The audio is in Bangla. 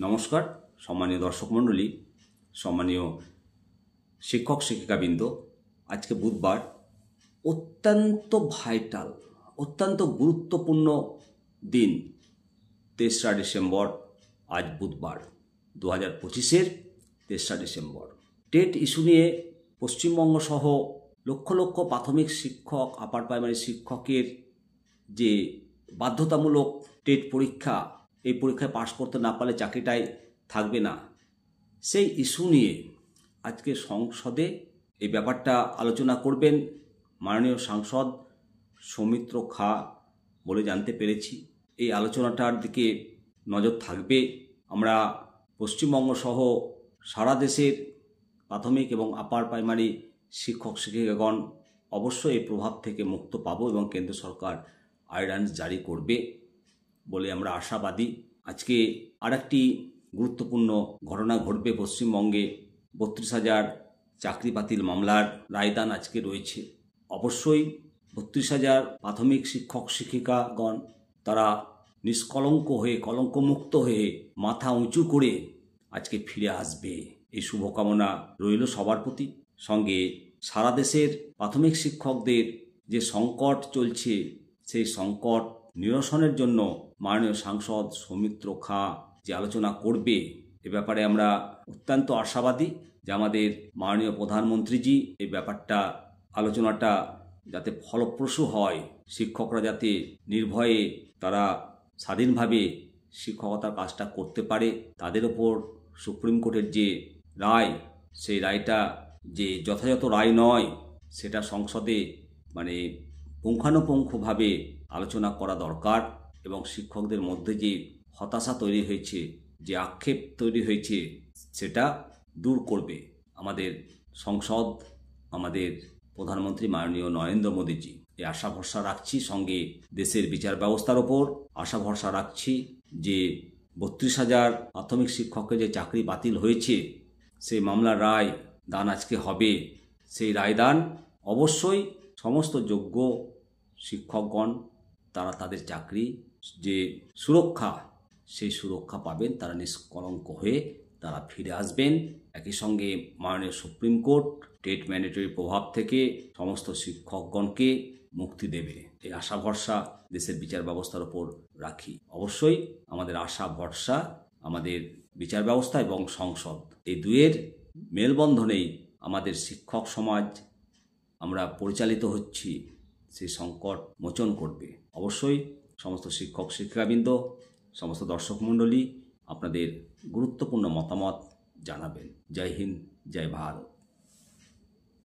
নমস্কার সম্মানীয় দর্শক মণ্ডলী, সম্মানীয় শিক্ষক শিক্ষিকাবৃন্দ। আজকে বুধবার, অত্যন্ত ভাইটাল, অত্যন্ত গুরুত্বপূর্ণ দিন। 3রা ডিসেম্বর, আজ বুধবার 2025-এর 3রা ডিসেম্বর। টেট ইস্যু নিয়ে পশ্চিমবঙ্গ সহ লক্ষ লক্ষ প্রাথমিক শিক্ষক, আপার প্রাইমারি শিক্ষকের যে বাধ্যতামূলক টেট পরীক্ষা, এই পরীক্ষায় পাশ করতে না পারলে চাকরিটাই থাকবে না, সেই ইস্যু নিয়ে আজকে সংসদে এই ব্যাপারটা আলোচনা করবেন মাননীয় সাংসদ সৌমিত্র খাঁ বলে জানতে পেরেছি। এই আলোচনাটার দিকে নজর থাকবে। আমরা পশ্চিমবঙ্গ সহ সারা দেশের প্রাথমিক এবং আপার প্রাইমারি শিক্ষক শিক্ষিকাগণ অবশ্যই এই প্রভাব থেকে মুক্ত পাবো এবং কেন্দ্র সরকার গাইডলাইন্স জারি করবে বলে আমরা আশাবাদী। আজকে আরেকটি গুরুত্বপূর্ণ ঘটনা ঘটবে পশ্চিমবঙ্গে। 32,000 চাকরি বাতিল মামলার রায়দান আজকে রয়েছে। অবশ্যই 32,000 প্রাথমিক শিক্ষক শিক্ষিকাগণ তারা নিষ্কলঙ্ক হয়ে, কলঙ্কমুক্ত হয়ে, মাথা উঁচু করে আজকে ফিরে আসবে, এই শুভকামনা রইল সবার প্রতি। সঙ্গে সারা দেশের প্রাথমিক শিক্ষকদের যে সংকট চলছে, সেই সংকট নিরসনের জন্য মাননীয় সাংসদ সৌমিত্র খাঁ যে আলোচনা করবে, এ ব্যাপারে আমরা অত্যন্ত আশাবাদী যে আমাদের মাননীয় প্রধানমন্ত্রীজি এই ব্যাপারটা, আলোচনাটা যাতে ফলপ্রসূ হয়, শিক্ষকরা যাতে নির্ভয়ে তারা স্বাধীনভাবে শিক্ষকতার কাজটা করতে পারে, তাদের ওপর সুপ্রিম কোর্টের যে রায়, সেই রায়টা যে যথাযথ রায় নয়, সেটা সংসদে পুঙ্খানুপুঙ্খভাবে আলোচনা করা দরকার। এবং শিক্ষকদের মধ্যে যে হতাশা তৈরি হয়েছে, যে আক্ষেপ তৈরি হয়েছে, সেটা দূর করবে আমাদের সংসদ, আমাদের প্রধানমন্ত্রী মাননীয় নরেন্দ্র মোদীজি। এই আশা ভরসা রাখছি। সঙ্গে দেশের বিচার ব্যবস্থার ওপর আশা ভরসা রাখছি যে 32,000 প্রাথমিক শিক্ষকের যে চাকরি বাতিল হয়েছে, সেই মামলার রায় দান আজকে হবে। সেই রায়দান অবশ্যই সমস্ত যোগ্য শিক্ষকগণ তারা তাদের চাকরি যে সুরক্ষা, সেই সুরক্ষা পাবেন, তারা নিষ্কলঙ্ক হয়ে তারা ফিরে আসবেন। একই সঙ্গে মাননীয় সুপ্রিম কোর্ট টেট ম্যান্ডেটরি প্রভাব থেকে সমস্ত শিক্ষকগণকে মুক্তি দেবে, এই আশা ভরসা দেশের বিচার ব্যবস্থার ওপর রাখি। অবশ্যই আমাদের আশা ভরসা আমাদের বিচার ব্যবস্থা এবং সংসদ, এই দুয়ের মেলবন্ধনেই আমাদের শিক্ষক সমাজ আমরা পরিচালিত হচ্ছি, সেই সংকট মোচন করবে। অবশ্যই সমস্ত শিক্ষক শিক্ষিকাবৃন্দ, সমস্ত দর্শক মণ্ডলী আপনাদের গুরুত্বপূর্ণ মতামত জানাবেন। জয় হিন্দ, জয় ভারত।